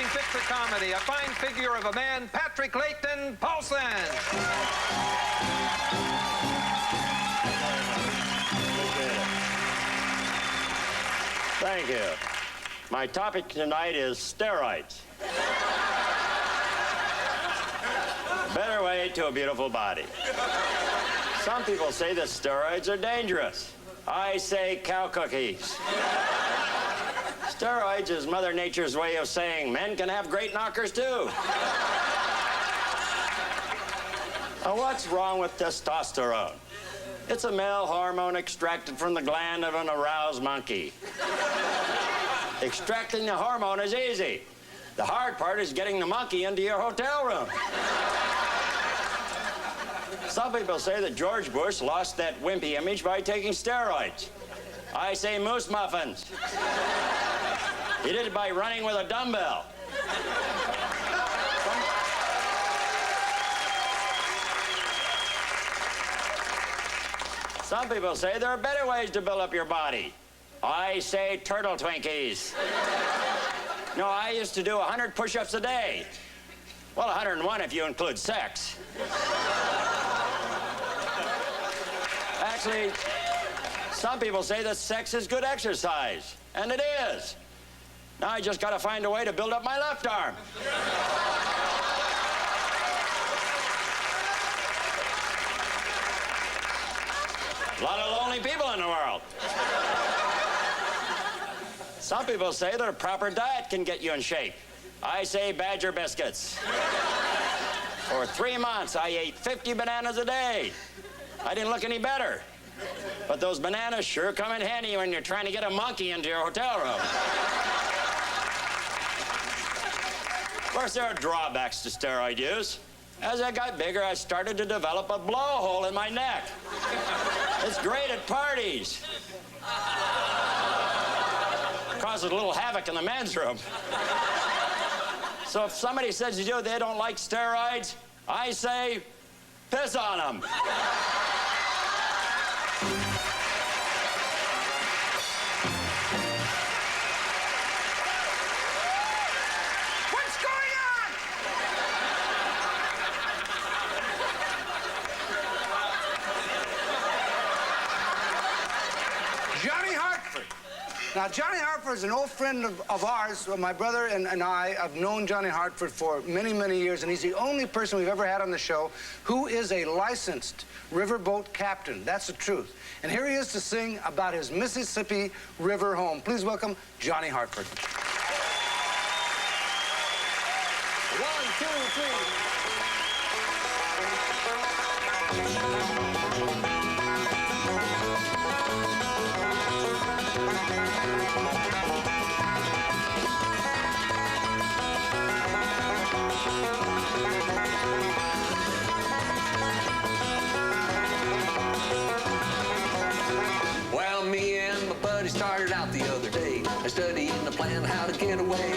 picture comedy, a fine figure of a man, Patrick Layton Paulsen. Thank you. My topic tonight is steroids. Better way to a beautiful body. Some people say that steroids are dangerous. I say cow cookies. Steroids is Mother Nature's way of saying men can have great knockers too. Now, what's wrong with testosterone? It's a male hormone extracted from the gland of an aroused monkey. Extracting the hormone is easy. The hard part is getting the monkey into your hotel room. Some people say that George Bush lost that wimpy image by taking steroids. I say moose muffins. He did it by running with a dumbbell. Some people say there are better ways to build up your body. I say turtle Twinkies. No, I used to do 100 push-ups a day. Well, 101 if you include sex. Actually, some people say that sex is good exercise, and it is. Now I just gotta find a way to build up my left arm. A lot of lonely people in the world. Some people say that a proper diet can get you in shape. I say Badger biscuits. For 3 months, I ate 50 bananas a day. I didn't look any better. But those bananas sure come in handy when you're trying to get a monkey into your hotel room. Of course, there are drawbacks to steroid use. As I got bigger, I started to develop a blowhole in my neck. It's great at parties. Causes a little havoc in the men's room. So if somebody says to you they don't like steroids, I say, piss on them. What's going on? Johnny Hartford. Now, Johnny Hartford is an old friend of ours. My brother and I have known Johnny Hartford for many, many years, and he's the only person we've ever had on the show who is a licensed riverboat captain. That's the truth. And here he is to sing about his Mississippi River home. Please welcome Johnny Hartford. 1, 2, 3. Well, me and my buddy started out the other day, studying the plan how to get away.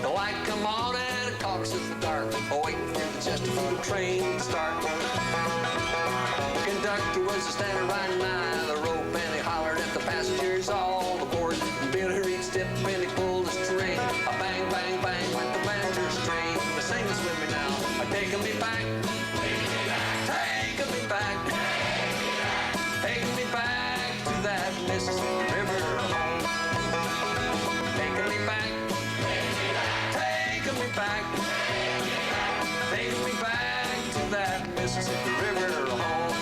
The light come on and it talks in the dark, waiting for the Chesterfield train to start. The conductor was standing right nigh the rope, and he hollered at the passengers all aboard. And Bill reached up and he pulled his train. A bang, bang, bang went the banjo's train. But sing this with me now. Taking me back, taking me back, taking me back to that Mississippi River home. Taking me back, taking me back, taking me back to that Mississippi River home.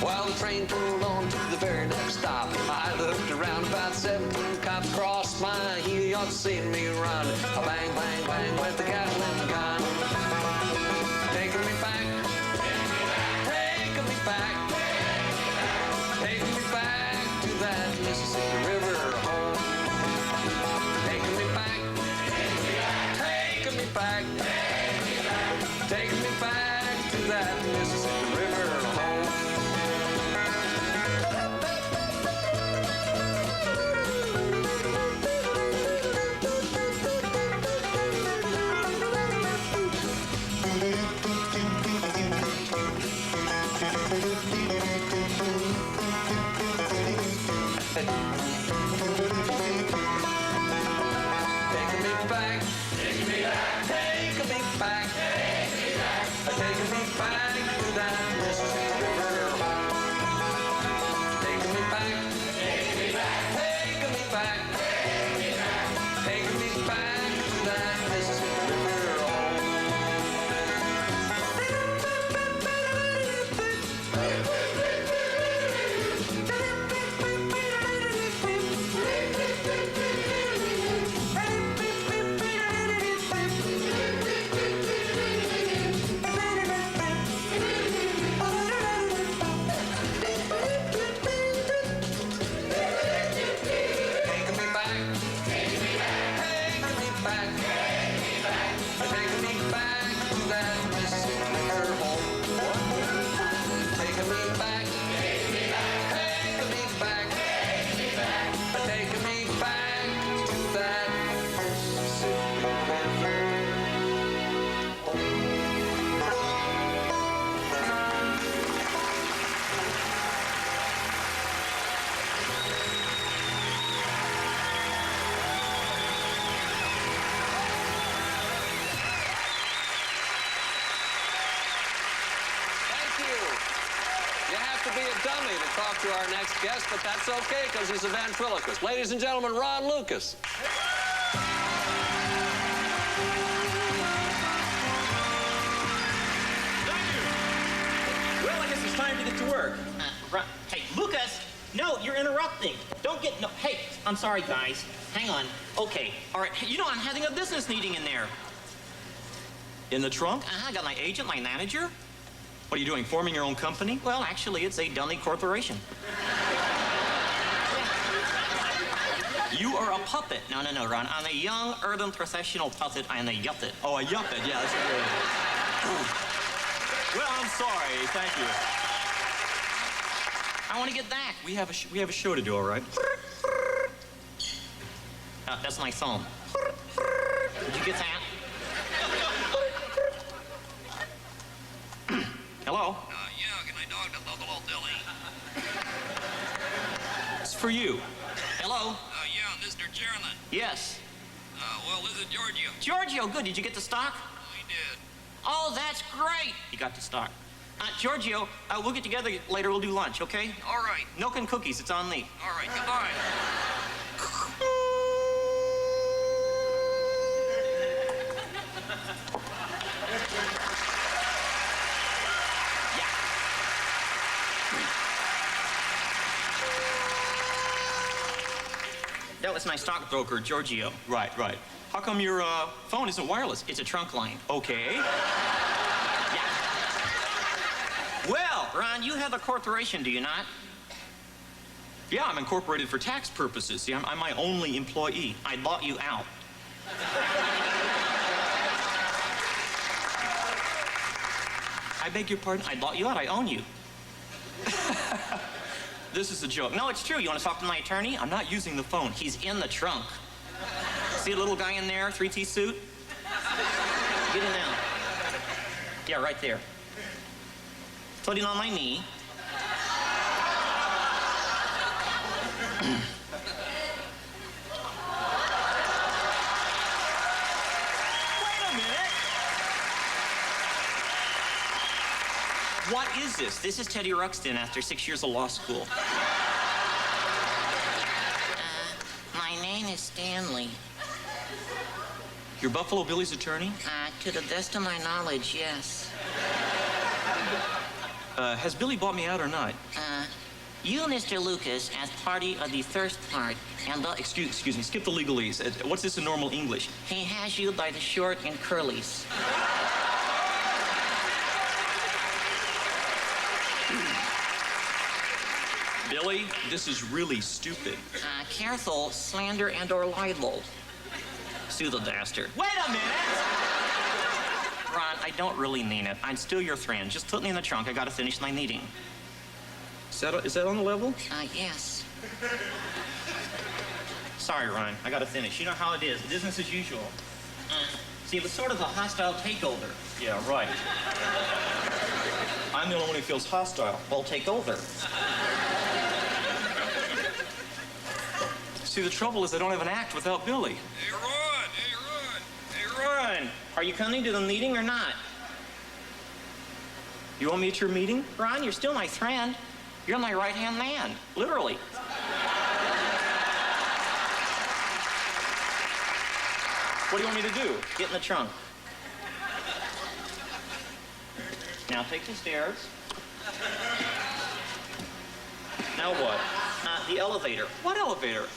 While the train pulled on to the very next stop, I looked around, about 17 cops crossed my heel. You ought to seen me run. A bang, bang, bang went the Gatling gun. Taking me back, taking me back, taking me back to that Mississippi River home. Taking me back, taking me back, taking me back to that Mississippi River home. a dummy to talk to our next guest, but that's okay because he's a ventriloquist. Ladies and gentlemen, Ron Lucas. Well, I guess it's time to get to work. Hey, Lucas! No, you're interrupting. Don't get... No, hey, I'm sorry, guys. Hang on. Okay, all right. You know, I'm having a business meeting in there. In the trunk? I got my agent, my manager. What are you doing, forming your own company? Well, actually, it's a dummy corporation. You are a puppet. No, Ron. I'm a young urban professional puppet. I'm a yuppet. Oh, a yuppet. Yeah, that's good. Well, I'm sorry. Thank you. I want to get back. We have a show to do, all right? That's my phone. Did you get that? Hello? Yeah, can I talk to Little Dilly? It's for you. Hello? Yeah, Mr. Chairman. Yes. Well, this is Giorgio. Giorgio, good. Did you get the stock? I did. Oh, that's great. You got the stock. Giorgio, we'll get together later. We'll do lunch, okay? All right. Milk and cookies. It's on me. All right, goodbye. That was my stockbroker, Giorgio. Right. How come your phone isn't wireless? It's a trunk line. Okay. Yeah. Well, Ron, you have a corporation, do you not? Yeah, I'm incorporated for tax purposes. See, I'm my only employee. I bought you out. I beg your pardon? I bought you out. I own you. This is a joke. No, it's true. You want to talk to my attorney? I'm not using the phone. He's in the trunk. See a little guy in there, three-piece suit? Get in now. Yeah, right there. Put it on my knee. Wait a minute. What is this? This is Teddy Ruxpin after 6 years of law school. My name is Stanley. You're Buffalo Billy's attorney? To the best of my knowledge, yes. Has Billy bought me out or not? You, Mr. Lucas, as party of the first part, and the... Excuse me, skip the legalese. What's this in normal English? He has you by the short and curlies. Billy, this is really stupid. Careful, slander and or libel. Sue the bastard. Wait a minute! Ron, I don't really mean it. I'm still your friend. Just put me in the trunk. I gotta finish my meeting. Is that on the level? Yes. Sorry, Ron. I gotta finish. You know how it is. Business as usual. See, it was sort of a hostile takeover. Yeah, right. I'm the only one who feels hostile. Well, take over. See, the trouble is I don't have an act without Billy. Hey, Ron. Ron, are you coming to the meeting or not? You want me at your meeting? Ron, you're still my friend. You're my right-hand man, literally. What do you want me to do? Get in the trunk. Now take the stairs. Now what? The elevator. What elevator?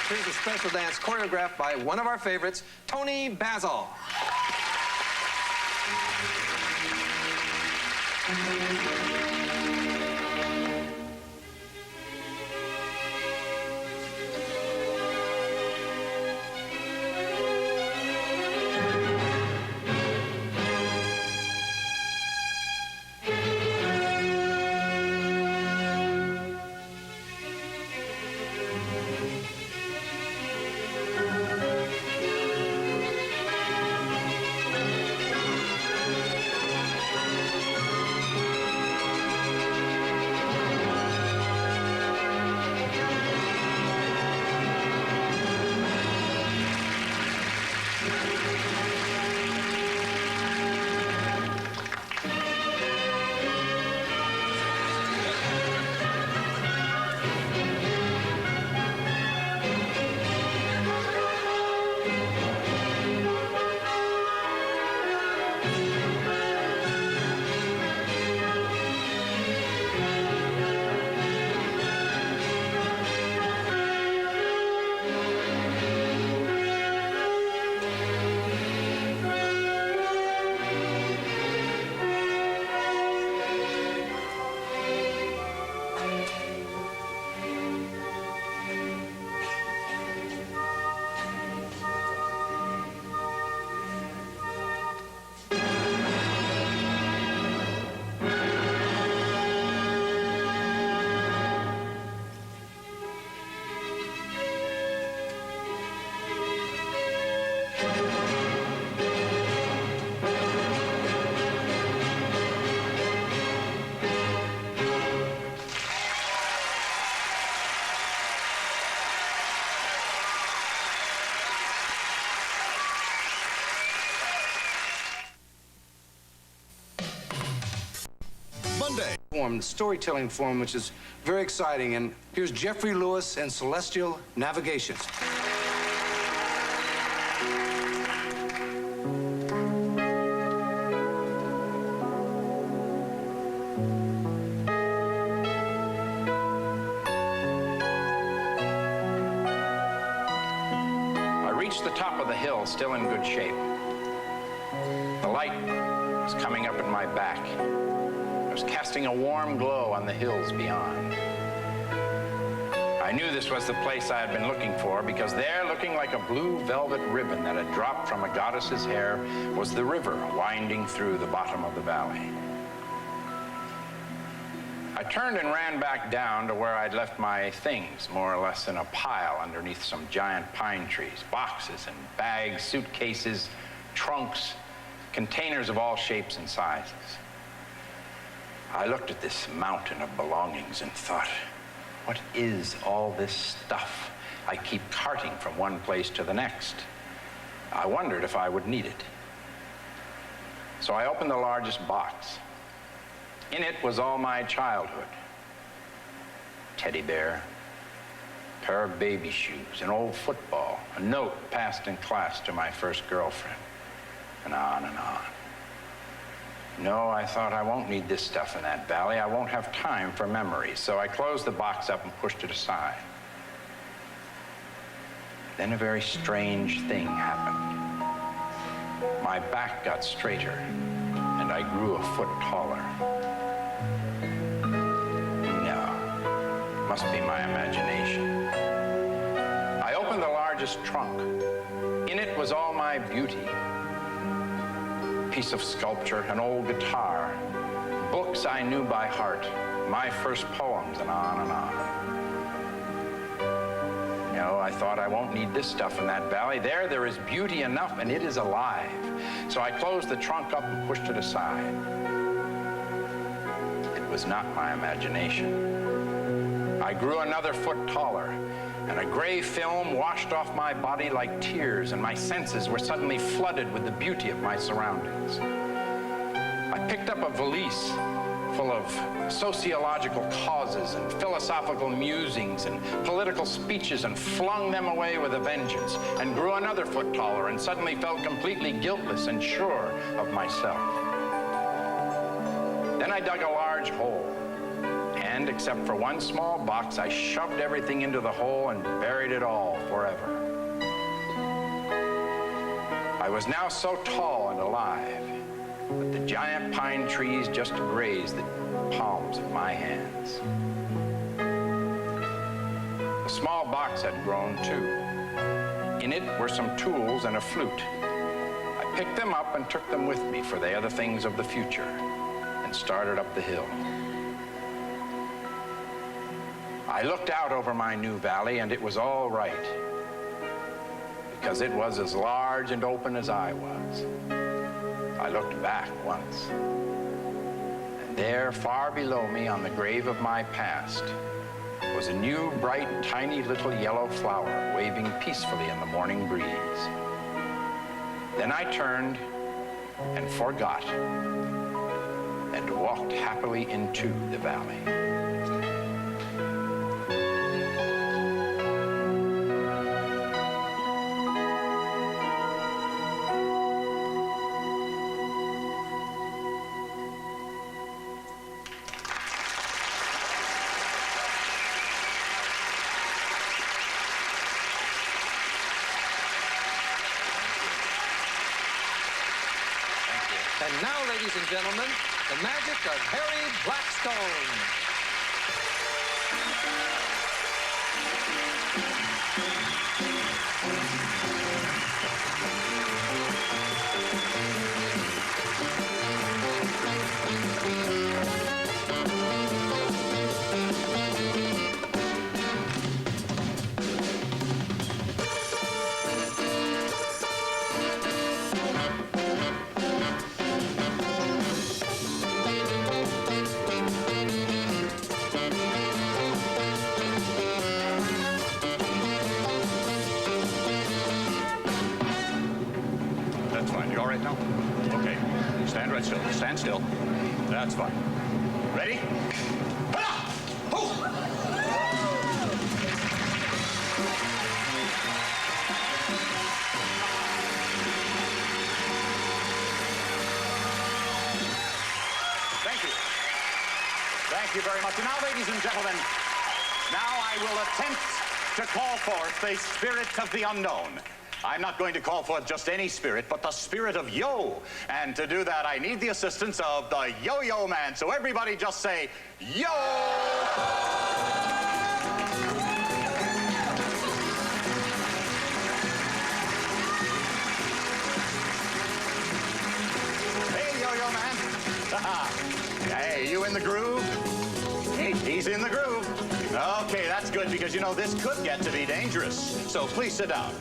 Here's a special dance choreographed by one of our favorites, Toni Basil. form, the storytelling form, which is very exciting. And here's Geoffrey Lewis and Celestial Navigations. The top of the hill, still in good shape. The light was coming up at my back. It was casting a warm glow on the hills beyond. I knew this was the place I had been looking for because there, looking like a blue velvet ribbon that had dropped from a goddess's hair, was the river winding through the bottom of the valley. I turned and ran back down to where I'd left my things, more or less in a pile underneath some giant pine trees, boxes and bags, suitcases, trunks, containers of all shapes and sizes. I looked at this mountain of belongings and thought, what is all this stuff I keep carting from one place to the next? I wondered if I would need it. So I opened the largest box. In it was all my childhood. Teddy bear, a pair of baby shoes, an old football, a note passed in class to my first girlfriend, and on and on. No, I thought, I won't need this stuff in that valley. I won't have time for memories. So I closed the box up and pushed it aside. Then a very strange thing happened. My back got straighter, and I grew a foot taller. No, must be my imagination. I opened the largest trunk. In it was all my beauty. A piece of sculpture, an old guitar, books I knew by heart, my first poems, and on and on. No, I thought, I won't need this stuff in that valley. There is beauty enough, and it is alive. So I closed the trunk up and pushed it aside. It was not my imagination. I grew another foot taller, and a gray film washed off my body like tears, and my senses were suddenly flooded with the beauty of my surroundings. I picked up a valise full of sociological causes and philosophical musings and political speeches and flung them away with a vengeance, and grew another foot taller and suddenly felt completely guiltless and sure of myself. Then I dug a large hole, and except for one small box, I shoved everything into the hole and buried it all forever. I was now so tall and alive that the giant pine trees just grazed the palms of my hands. The small box had grown too. In it were some tools and a flute. I picked them up and took them with me, for they are the things of the future, and started up the hill. I looked out over my new valley, and it was all right, because it was as large and open as I was. I looked back once, and there, far below me on the grave of my past, was a new, bright, tiny little yellow flower waving peacefully in the morning breeze. Then I turned and forgot and walked happily into the valley. And now, ladies and gentlemen, the magic of Harry Blackstone. Stand right still. Stand still. That's fine. Ready? Thank you very much. And now, ladies and gentlemen, now I will attempt to call forth the spirit of the unknown. I'm not going to call forth just any spirit, but the spirit of Yo. And to do that, I need the assistance of the Yo-Yo Man. So everybody just say, Yo! Hey, Yo-Yo Man. Hey, you in the groove? He's in the groove. Okay, that's good because, you know, this could get to be dangerous. So please sit down.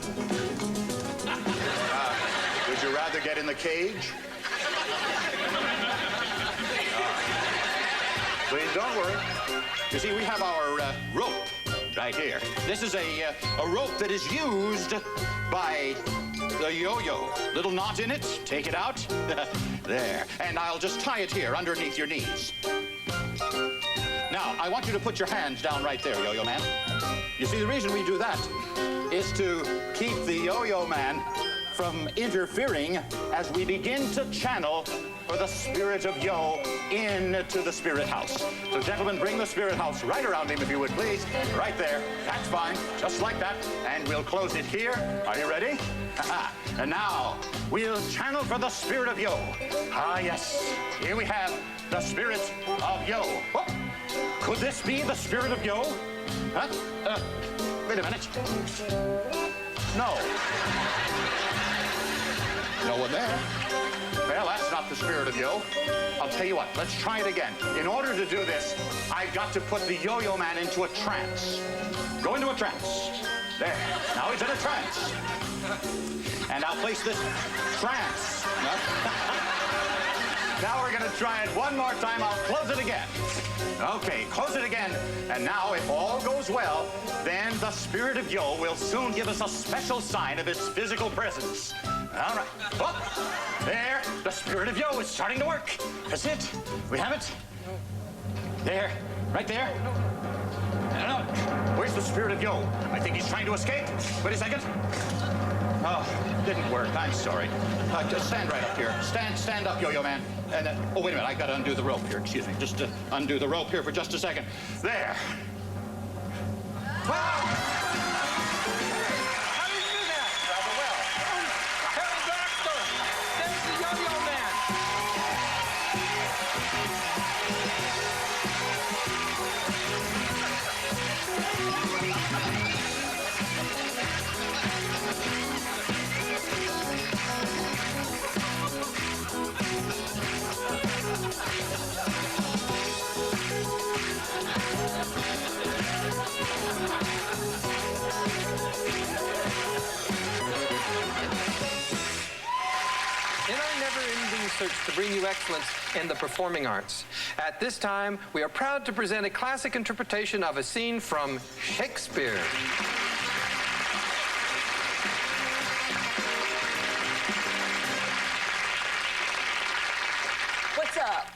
Would you rather get in the cage? Please don't worry. You see, we have our rope right here. This is a rope that is used by the yo-yo. Little knot in it. Take it out. There. And I'll just tie it here underneath your knees. Now, I want you to put your hands down right there, Yo-Yo Man. You see, the reason we do that is to keep the Yo-Yo Man from interfering as we begin to channel for the spirit of Yo into the spirit house. So, gentlemen, bring the spirit house right around him, if you would, please. Right there. That's fine. Just like that. And we'll close it here. Are you ready? And now, we'll channel for the spirit of Yo. Ah, yes. Here we have the spirit of Yo. Whoop. Could this be the spirit of Yo? Huh? Wait a minute. No. No one there. Well, that's not the spirit of Yo. I'll tell you what, let's try it again. In order to do this, I've got to put the Yo-Yo Man into a trance. Go into a trance. There. Now he's in a trance. And I'll place this trance. Now we're going to try it one more time. I'll close it again. Okay, close it again. And now, if all goes well, then the spirit of Yo will soon give us a special sign of his physical presence. All right. Oh, there. The spirit of Yo is starting to work. That's it. We have it. There. Right there. No. Where's the spirit of Yo? I think he's trying to escape. Wait a second. Oh, didn't work. I'm sorry. Just stand right up here. Stand up, Yo-Yo Man. And oh, wait a minute. I got to undo the rope here. Excuse me. Just undo the rope here for just a second. There. Wow! How did you do that? Rather well. Harry Blackstone. There's the Yo-Yo Man. In our never-ending search to bring you excellence in the performing arts, at this time, we are proud to present a classic interpretation of a scene from Shakespeare. What's up?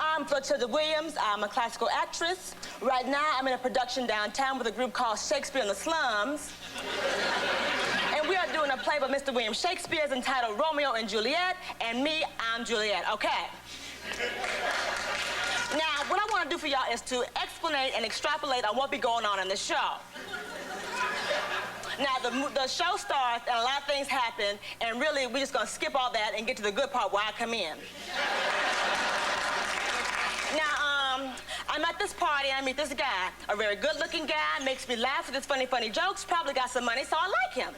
I'm Fletcher Williams. I'm a classical actress. Right now, I'm in a production downtown with a group called Shakespeare in the Slums. And we are doing a play by Mr. William Shakespeare. It's entitled Romeo and Juliet, and me, I'm Juliet, okay? Now, what I want to do for y'all is to explain and extrapolate on what be going on in the show. Now, the show starts, and a lot of things happen, and really, we're just going to skip all that and get to the good part where I come in. Now, I'm at this party, and I meet this guy, a very good-looking guy, makes me laugh with his funny jokes, probably got some money, so I like him.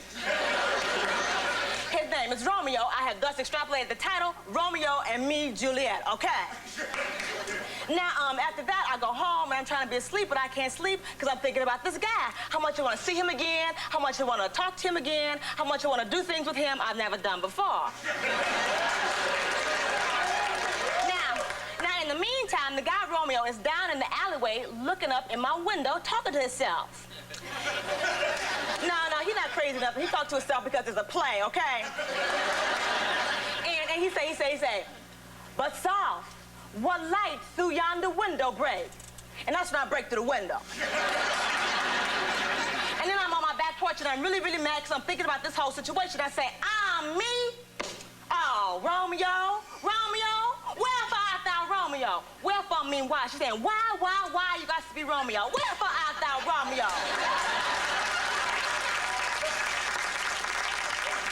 His name is Romeo. I have thus extrapolated the title, Romeo and Me, Juliet, okay? Now, after that, I go home, and I'm trying to be asleep, but I can't sleep because I'm thinking about this guy. How much I want to see him again, how much I want to talk to him again, how much I want to do things with him I've never done before. Now, in the meantime, the guy Romeo is down in the alleyway looking up in my window, talking to himself. No, he's not crazy enough. He talks to himself because it's a play, okay? And he say, but soft. what light through yonder window break? And that's when I break through the window. And then I'm on my back porch and I'm really, really mad because I'm thinking about this whole situation. I say, me? Oh, Romeo, wherefore art thou Romeo? Wherefore mean why? She's saying, why you got to be Romeo? Wherefore art thou Romeo?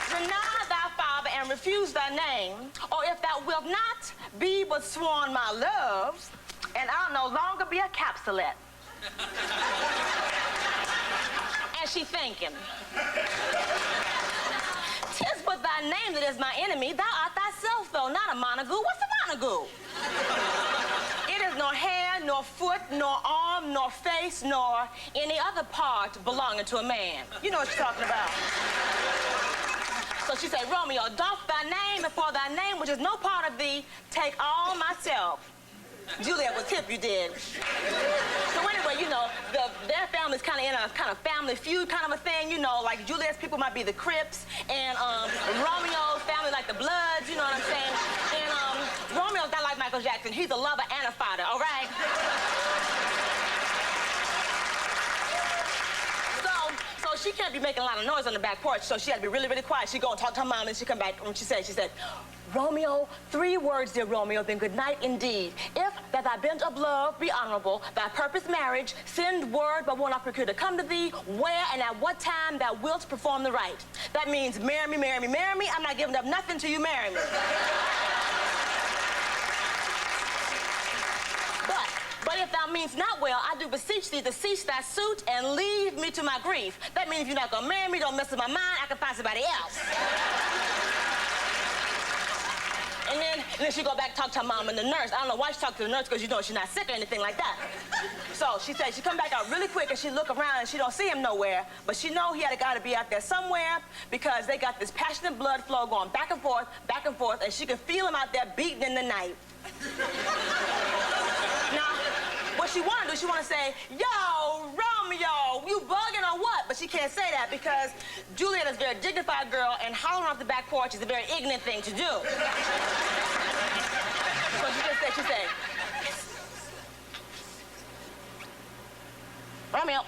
Deny thy father and refuse thy name, or if thou wilt not be but sworn my loves, and I'll no longer be a capsulet. And she thinking, 'tis but thy name that is my enemy, thou art thyself though, not a montague. What's a montague? It is nor hair, nor foot, nor arm, nor face, nor any other part belonging to a man. You know what she's talking about. So she said, Romeo, doff thy name, and for thy name, which is no part of thee, take all myself. Juliet was hip, you did. So anyway, you know, their family's kind of in a kind of family feud kind of a thing, you know, like Juliet's people might be the Crips, and Romeo's family like the Bloods, you know what I'm saying? And Romeo's not like Michael Jackson. He's a lover and a fighter, all right? So she can't be making a lot of noise on the back porch, so she had to be really, really quiet. She go and talk to her mom, and she come back, and she said, Romeo, 3 words, dear Romeo, then good night indeed. If that thy bent of love be honorable, thy purpose marriage, send word but will not procure to come to thee, where and at what time thou wilt perform the rite. That means marry me, marry me, marry me. I'm not giving up nothing till you marry me. But if thou means not well, I do beseech thee to cease thy suit and leave me to my grief. That means if you're not gonna marry me, don't mess with my mind, I can find somebody else. And then she go back and talk to her mom and the nurse. I don't know why she talked to the nurse, because you know she's not sick or anything like that. So she said she come back out really quick and she look around and she don't see him nowhere, but she know he had got to be out there somewhere because they got this passionate blood flow going back and forth, and she can feel him out there beating in the night. Now, what she want to do, she want to say, yo, Romeo, you bugging or what? But she can't say that because Juliet is a very dignified girl, and hollering off the back porch is a very ignorant thing to do. So she said, Romeo.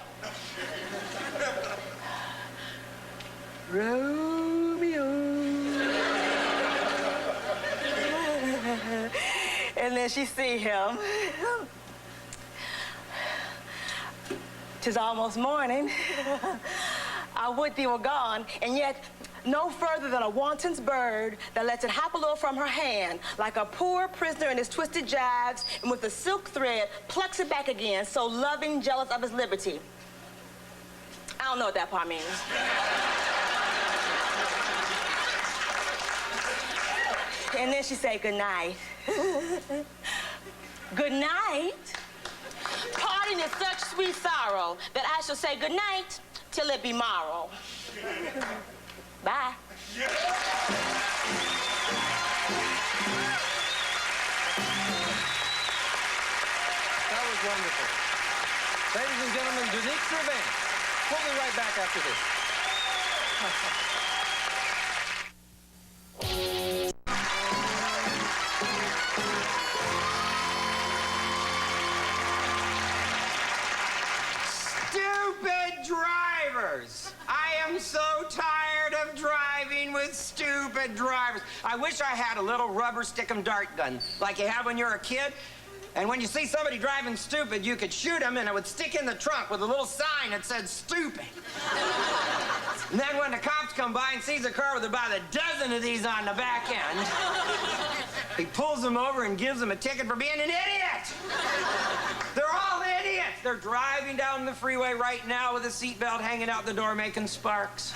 Romeo. And then she see him. 'Tis almost morning. I would thee were gone, and yet no further than a wanton's bird that lets it hop a little from her hand, like a poor prisoner in his twisted gyves, and with a silk thread plucks it back again, so loving, jealous of his liberty. I don't know what that part means. And then she said, good night. Good night? Parting is such sweet sorrow that I shall say good night till it be morrow. Bye. That was wonderful. Ladies and gentlemen, Danitra, Vance. We'll be right back after this. I am so tired of driving with stupid drivers. I wish I had a little rubber stick-em dart gun like you had when you were a kid. And when you see somebody driving stupid, you could shoot them and it would stick in the trunk with a little sign that said stupid. And then when the cops come by and sees a car with about a dozen of these on the back end, he pulls them over and gives them a ticket for being an idiot. They're all idiots. They're driving down the freeway right now with a seatbelt hanging out the door making sparks.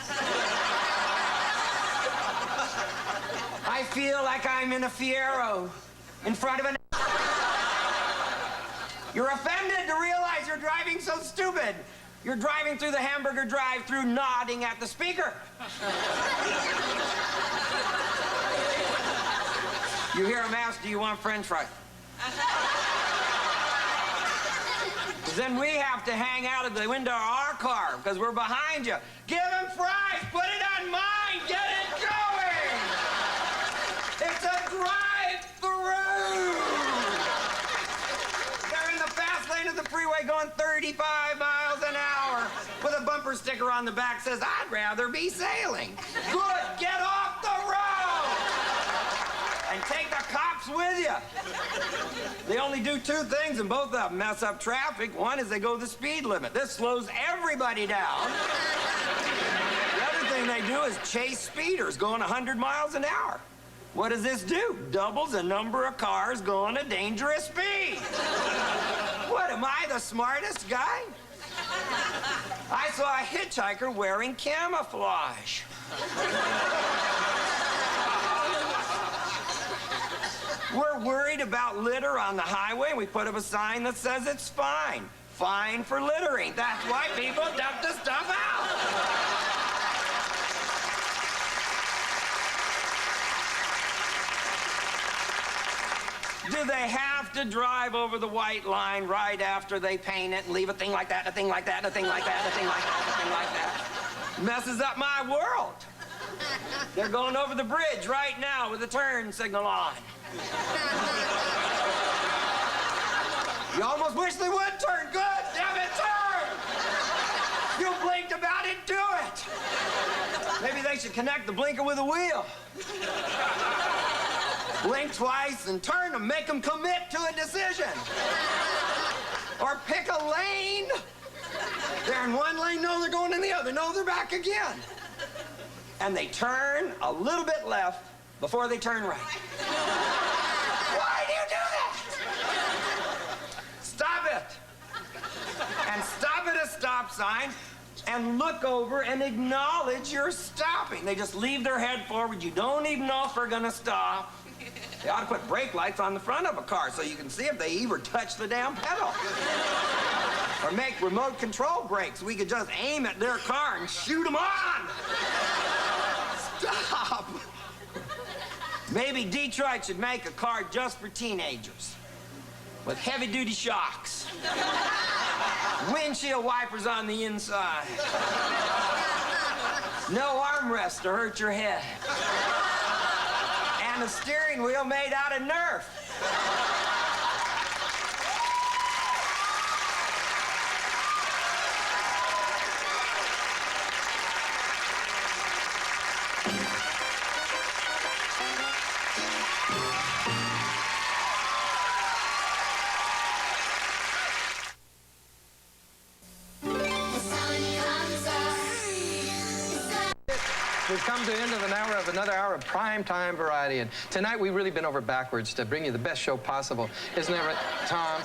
I feel like I'm in a Fiero in front of an... You're offended to realize you're driving so stupid. You're driving through the hamburger drive-thru nodding at the speaker. You hear him ask, do you want French fries? Then we have to hang out at the window of our car because we're behind you. Give him fries, put it on mine, get it going! It's a drive-through! freeway going 35 miles an hour with a bumper sticker on the back says, "I'd rather be sailing." Good, get off the road! And take the cops with you. They only do two things, and both of them mess up traffic. One is they go the speed limit. This slows everybody down. The other thing they do is chase speeders going 100 miles an hour. What does this do? Doubles the number of cars going a dangerous speed. What, am I the smartest guy? I saw a hitchhiker wearing camouflage. We're worried about litter on the highway, and we put up a sign that says it's fine. Fine for littering. That's why people dump the stuff out. Do they have to drive over the white line right after they paint it and leave a thing like that, a thing like that, a thing like that, a thing like that, a thing like that? Messes up my world. They're going over the bridge right now with the turn signal on. You almost wish they would turn. Good, damn it, turn! You blinked about it, do it! Maybe they should connect the blinker with a wheel. Blink twice and turn them, make them commit to a decision. Or pick a lane. They're in one lane, no, they're going in the other, no, they're back again. And they turn a little bit left before they turn right. Why do you do that? Stop it. And stop at a stop sign and look over and acknowledge you're stopping. They just leave their head forward. You don't even know if they're gonna stop. They ought to put brake lights on the front of a car so you can see if they even touch the damn pedal. Or make remote control brakes. We could just aim at their car and shoot them on. Stop. Maybe Detroit should make a car just for teenagers with heavy-duty shocks. Windshield wipers on the inside. No armrest to hurt your head. And a steering wheel made out of Nerf. We've come to the end of another hour of prime time variety, and tonight we've really been over backwards to bring you the best show possible. Isn't that right, Tom?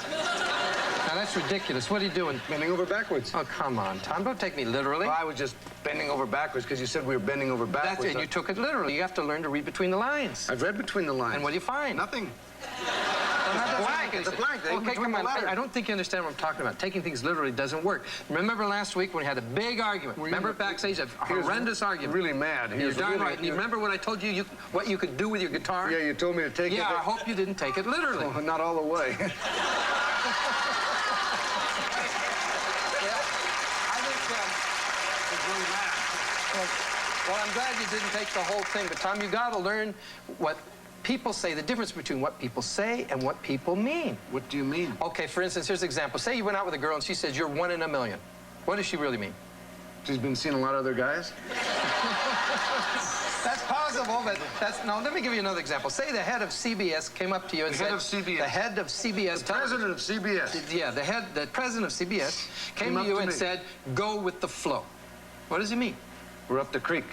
Now that's ridiculous. What are you doing? Bending over backwards. Oh, come on, Tom. Don't take me literally. Well, I was just bending over backwards because you said we were bending over backwards. That's it. You took it literally. You have to learn to read between the lines. I've read between the lines. And what do you find? Nothing. It's a blank. Okay, come on. I don't think you understand what I'm talking about. Taking things literally doesn't work. Remember last week when we had a big argument? Remember backstage, a horrendous argument? Really mad. You're darn right. And you remember what I told you, what you could do with your guitar? Yeah, you told me to take it. Yeah, I hope you didn't take it literally. Oh, not all the way. I think, well, I'm glad you didn't take the whole thing, but Tom, you got to learn what people say, the difference between what people say and what people mean. What do you mean? Okay, for instance, here's an example. Say you went out with a girl and she says you're 1 in a million. What does she really mean? She's been seeing a lot of other guys? That's possible, but that's... No, let me give you another example. Say the head of CBS came up to you and said... The head of CBS... The president of CBS. Yeah, the president of CBS came to you and said, go with the flow. What does he mean? We're up the creek.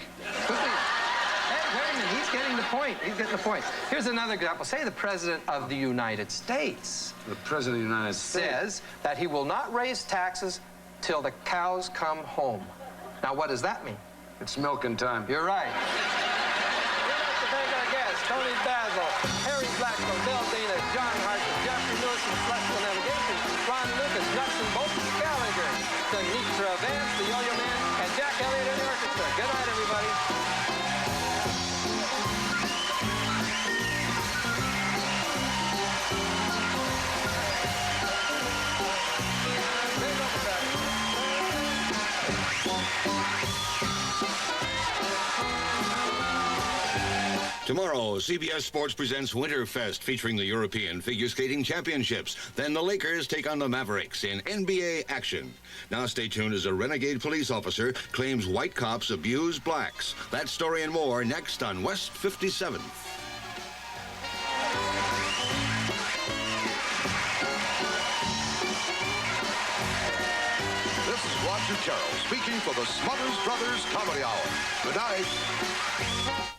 He's getting the point. He's getting the point. Here's another example. Say the President of the United States. The President of the United States says that he will not raise taxes till the cows come home. Now, what does that mean? It's milking time. You're right. We'd like to thank our guests, Toni, Basil, Harry Blackstone, Danitra, John Hartford, Geoffrey Lewis from Celestial Navigation, Ronn Lucas, Nuts and Bolts, Gallagher, Danitra, Vance, the Yo-Yo Man, and Jack Elliott in the orchestra. Good night, everybody. Tomorrow, CBS Sports presents Winterfest, featuring the European Figure Skating Championships. Then the Lakers take on the Mavericks in NBA action. Now stay tuned as a renegade police officer claims white cops abuse blacks. That story and more next on West 57th. This is Roger Carroll speaking for the Smothers Brothers Comedy Hour. Good night.